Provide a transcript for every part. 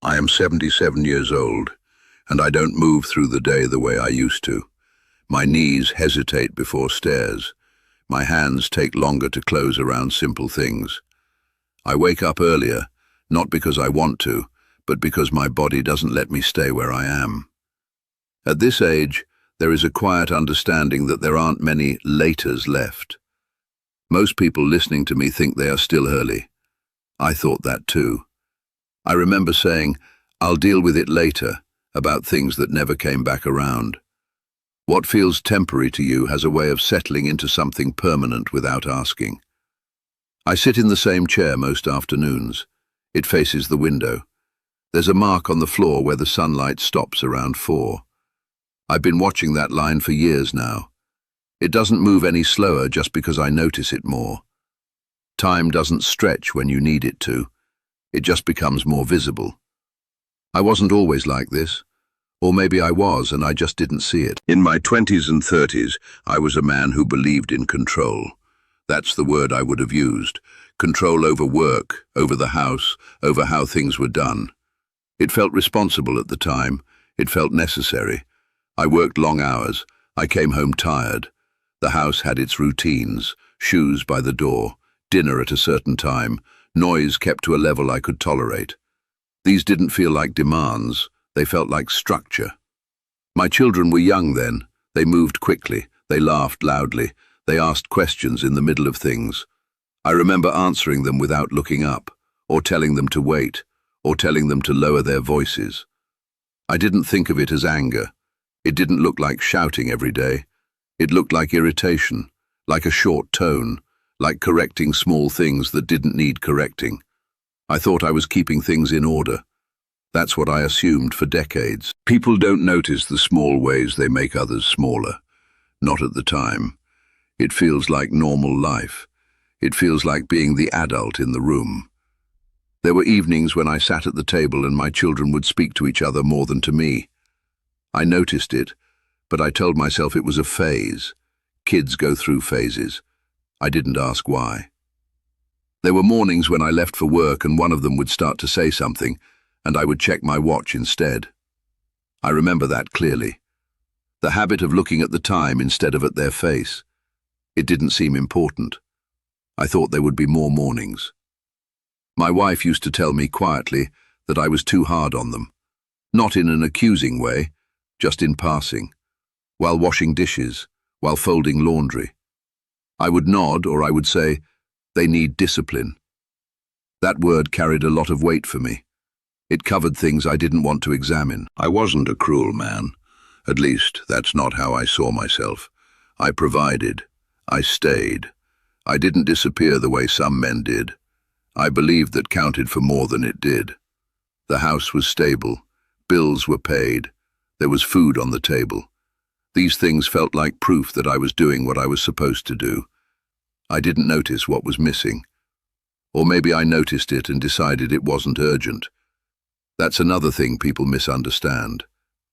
I am 77 years old, and I don't move through the day the way I used to. My knees hesitate before stairs. My hands take longer to close around simple things. I wake up earlier, not because I want to, but because my body doesn't let me stay where I am. At this age, there is a quiet understanding that there aren't many laters left. Most people listening to me think they are still early. I thought that too. I remember saying, "I'll deal with it later," about things that never came back around. What feels temporary to you has a way of settling into something permanent without asking. I sit in the same chair most afternoons. It faces the window. There's a mark on the floor where the sunlight stops around 4. I've been watching that line for years now. It doesn't move any slower just because I notice it more. Time doesn't stretch when you need it to. It just becomes more visible. I wasn't always like this. Or maybe I was and I just didn't see it. In my 20s and 30s, I was a man who believed in control. That's the word I would have used. Control over work, over the house, over how things were done. It felt responsible at the time. It felt necessary. I worked long hours. I came home tired. The house had its routines, shoes by the door, dinner at a certain time, noise kept to a level I could tolerate. These didn't feel like demands. They felt like structure. My children were young then. They moved quickly. They laughed loudly. They asked questions in the middle of things. I remember answering them without looking up, or telling them to wait, or telling them to lower their voices. I didn't think of it as anger. It didn't look like shouting every day. It looked like irritation, like a short tone, like correcting small things that didn't need correcting. I thought I was keeping things in order. That's what I assumed for decades. People don't notice the small ways they make others smaller. Not at the time. It feels like normal life. It feels like being the adult in the room. There were evenings when I sat at the table and my children would speak to each other more than to me. I noticed it, but I told myself it was a phase. Kids go through phases. I didn't ask why. There were mornings when I left for work and one of them would start to say something, and I would check my watch instead. I remember that clearly. The habit of looking at the time instead of at their face. It didn't seem important. I thought there would be more mornings. My wife used to tell me quietly that I was too hard on them. Not in an accusing way, just in passing. While washing dishes, while folding laundry. I would nod or I would say, "They need discipline." That word carried a lot of weight for me. It covered things I didn't want to examine. I wasn't a cruel man. At least, that's not how I saw myself. I provided. I stayed. I didn't disappear the way some men did. I believed that counted for more than it did. The house was stable. Bills were paid. There was food on the table. These things felt like proof that I was doing what I was supposed to do. I didn't notice what was missing. Or maybe I noticed it and decided it wasn't urgent. That's another thing people misunderstand.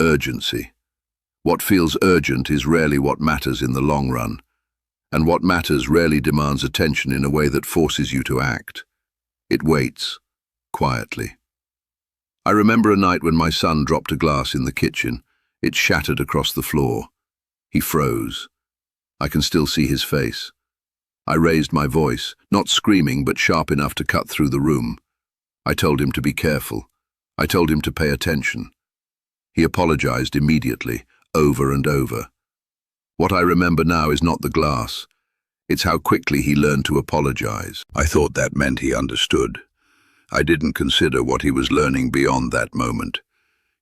Urgency. What feels urgent is rarely what matters in the long run. And what matters rarely demands attention in a way that forces you to act. It waits, quietly. I remember a night when my son dropped a glass in the kitchen. It shattered across the floor. He froze. I can still see his face. I raised my voice, not screaming but sharp enough to cut through the room. I told him to be careful. I told him to pay attention. He apologized immediately, over and over. What I remember now is not the glass. It's how quickly he learned to apologize. I thought that meant he understood. I didn't consider what he was learning beyond that moment.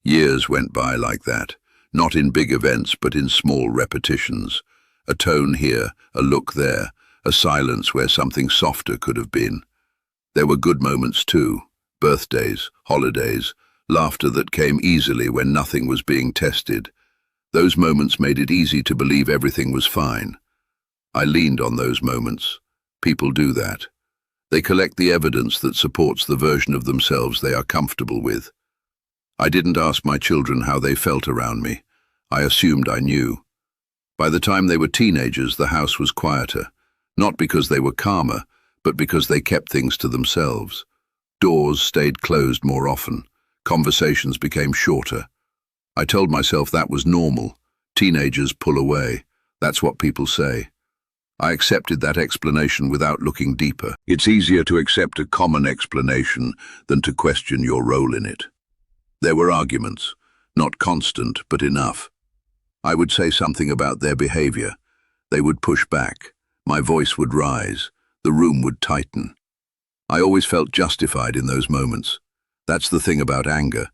Years went by like that, not in big events but in small repetitions. A tone here, a look there, a silence where something softer could have been. There were good moments too. Birthdays, holidays, laughter that came easily when nothing was being tested. Those moments made it easy to believe everything was fine. I leaned on those moments. People do that. They collect the evidence that supports the version of themselves they are comfortable with. I didn't ask my children how they felt around me. I assumed I knew. By the time they were teenagers, the house was quieter, not because they were calmer, but because they kept things to themselves. Doors stayed closed more often. Conversations became shorter. I told myself that was normal. Teenagers pull away. That's what people say. I accepted that explanation without looking deeper. It's easier to accept a common explanation than to question your role in it. There were arguments, not constant, but enough. I would say something about their behavior. They would push back. My voice would rise. The room would tighten. I always felt justified in those moments. That's the thing about anger.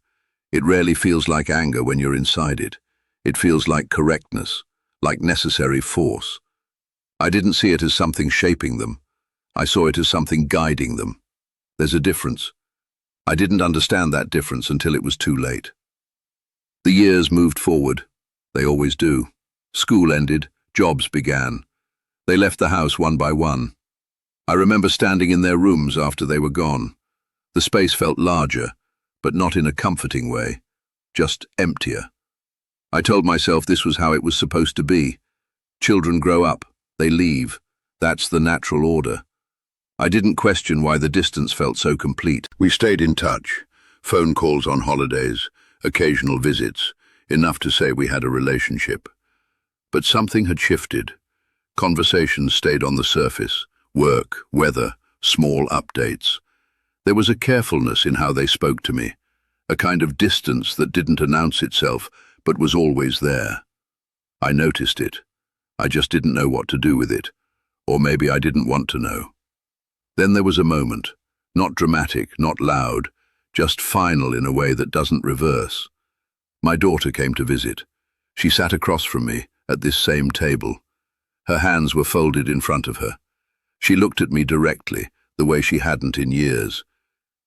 It rarely feels like anger when you're inside it. It feels like correctness, like necessary force. I didn't see it as something shaping them. I saw it as something guiding them. There's a difference. I didn't understand that difference until it was too late. The years moved forward. They always do. School ended, jobs began. They left the house one by one. I remember standing in their rooms after they were gone. The space felt larger, but not in a comforting way, just emptier. I told myself this was how it was supposed to be. Children grow up, they leave. That's the natural order. I didn't question why the distance felt so complete. We stayed in touch. Phone calls on holidays, occasional visits, enough to say we had a relationship. But something had shifted. Conversations stayed on the surface. Work, weather, small updates. There was a carefulness in how they spoke to me, a kind of distance that didn't announce itself, but was always there. I noticed it. I just didn't know what to do with it, or maybe I didn't want to know. Then there was a moment, not dramatic, not loud, just final in a way that doesn't reverse. My daughter came to visit. She sat across from me, at this same table. Her hands were folded in front of her. She looked at me directly, the way she hadn't in years.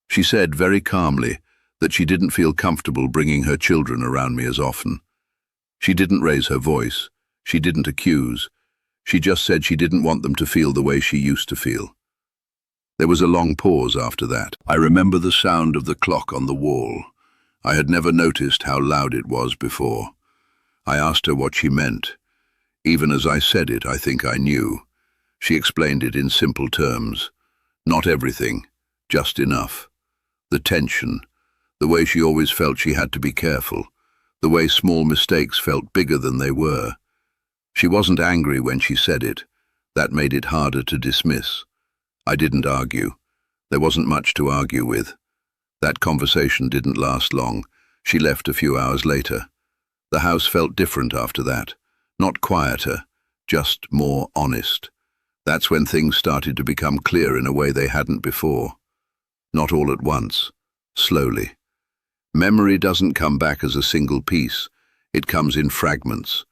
She said very calmly that she didn't feel comfortable bringing her children around me as often. She didn't raise her voice. She didn't accuse. She just said she didn't want them to feel the way she used to feel. There was a long pause after that. I remember the sound of the clock on the wall. I had never noticed how loud it was before. I asked her what she meant. Even as I said it, I think I knew. She explained it in simple terms. Not everything, just enough. The tension, the way she always felt she had to be careful, the way small mistakes felt bigger than they were. She wasn't angry when she said it. That made it harder to dismiss. I didn't argue. There wasn't much to argue with. That conversation didn't last long. She left a few hours later. The house felt different after that. Not quieter, just more honest. That's when things started to become clear in a way they hadn't before. Not all at once. Slowly. Memory doesn't come back as a single piece. It comes in fragments.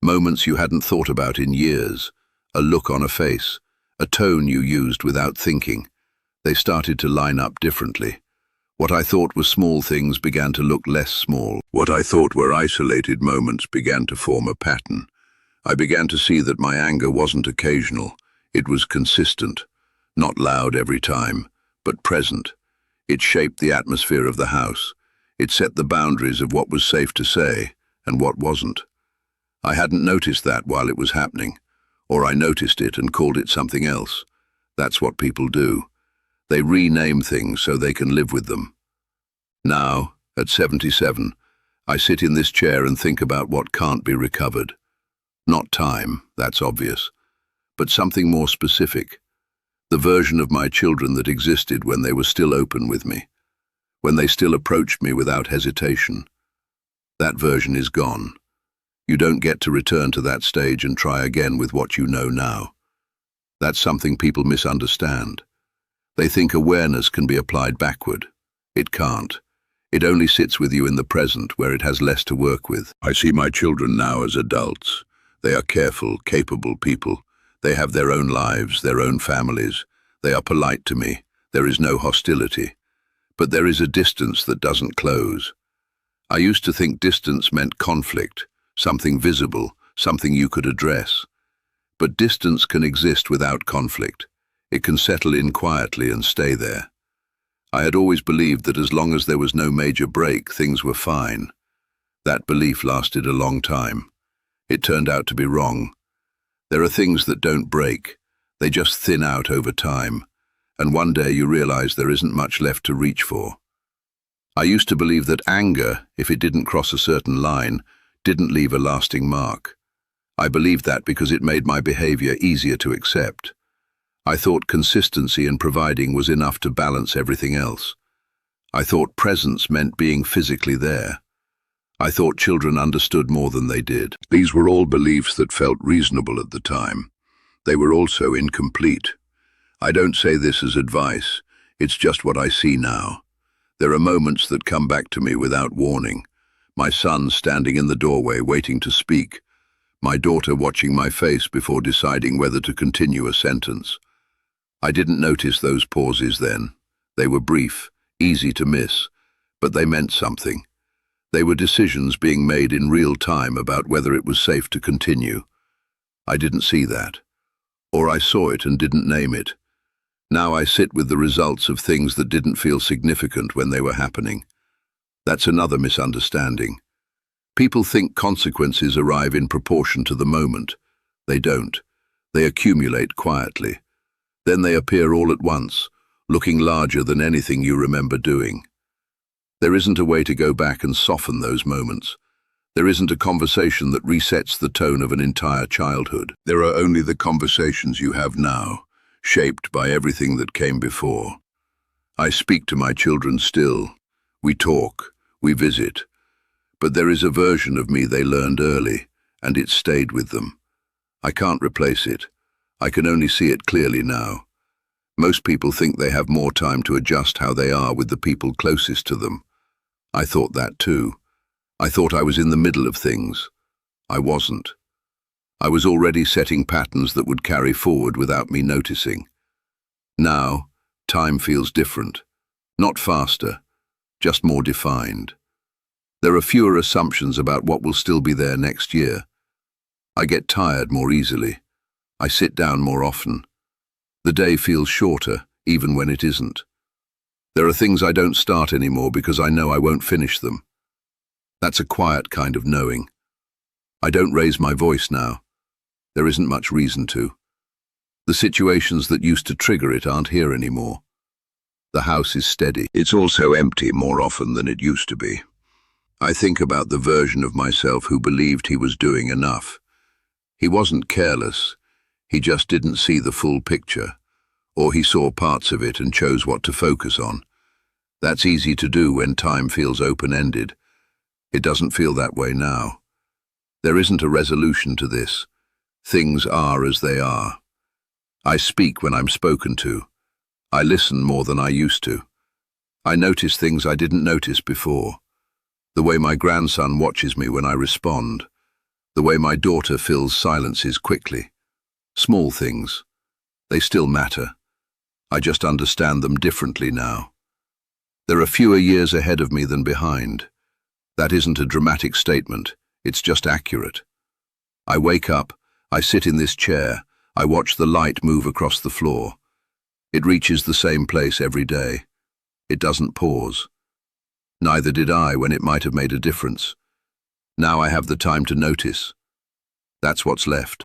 Moments you hadn't thought about in years. A look on a face. A tone you used without thinking. They started to line up differently. What I thought were small things began to look less small. What I thought were isolated moments began to form a pattern. I began to see that my anger wasn't occasional. It was consistent. Not loud every time, but present. It shaped the atmosphere of the house. It set the boundaries of what was safe to say and what wasn't. I hadn't noticed that while it was happening. Or I noticed it and called it something else. That's what people do. They rename things so they can live with them. Now, at 77, I sit in this chair and think about what can't be recovered. Not time, that's obvious, but something more specific. The version of my children that existed when they were still open with me, when they still approached me without hesitation. That version is gone. You don't get to return to that stage and try again with what you know now. That's something people misunderstand. They think awareness can be applied backward. It can't. It only sits with you in the present, where it has less to work with. I see my children now as adults. They are careful, capable people. They have their own lives, their own families. They are polite to me. There is no hostility. But there is a distance that doesn't close. I used to think distance meant conflict, something visible, something you could address. But distance can exist without conflict. It can settle in quietly and stay there. I had always believed that as long as there was no major break, things were fine. That belief lasted a long time. It turned out to be wrong. There are things that don't break. They just thin out over time. And one day you realize there isn't much left to reach for. I used to believe that anger, if it didn't cross a certain line, didn't leave a lasting mark. I believed that because it made my behavior easier to accept. I thought consistency in providing was enough to balance everything else. I thought presence meant being physically there. I thought children understood more than they did. These were all beliefs that felt reasonable at the time. They were also incomplete. I don't say this as advice, it's just what I see now. There are moments that come back to me without warning. My son standing in the doorway waiting to speak. My daughter watching my face before deciding whether to continue a sentence. I didn't notice those pauses then. They were brief, easy to miss, but they meant something. They were decisions being made in real time about whether it was safe to continue. I didn't see that. Or I saw it and didn't name it. Now I sit with the results of things that didn't feel significant when they were happening. That's another misunderstanding. People think consequences arrive in proportion to the moment. They don't. They accumulate quietly. Then they appear all at once, looking larger than anything you remember doing. There isn't a way to go back and soften those moments. There isn't a conversation that resets the tone of an entire childhood. There are only the conversations you have now, shaped by everything that came before. I speak to my children still. We talk, we visit. But there is a version of me they learned early, and it stayed with them. I can't replace it. I can only see it clearly now. Most people think they have more time to adjust how they are with the people closest to them. I thought that too. I thought I was in the middle of things. I wasn't. I was already setting patterns that would carry forward without me noticing. Now, time feels different. Not faster, just more defined. There are fewer assumptions about what will still be there next year. I get tired more easily. I sit down more often. The day feels shorter, even when it isn't. There are things I don't start anymore because I know I won't finish them. That's a quiet kind of knowing. I don't raise my voice now. There isn't much reason to. The situations that used to trigger it aren't here anymore. The house is steady. It's also empty more often than it used to be. I think about the version of myself who believed he was doing enough. He wasn't careless. He just didn't see the full picture, or he saw parts of it and chose what to focus on. That's easy to do when time feels open-ended. It doesn't feel that way now. There isn't a resolution to this. Things are as they are. I speak when I'm spoken to. I listen more than I used to. I notice things I didn't notice before. The way my grandson watches me when I respond. The way my daughter fills silences quickly. Small things. They still matter. I just understand them differently now. There are fewer years ahead of me than behind. That isn't a dramatic statement. It's just accurate. I wake up. I sit in this chair. I watch the light move across the floor. It reaches the same place every day. It doesn't pause. Neither did I when it might have made a difference. Now I have the time to notice. That's what's left.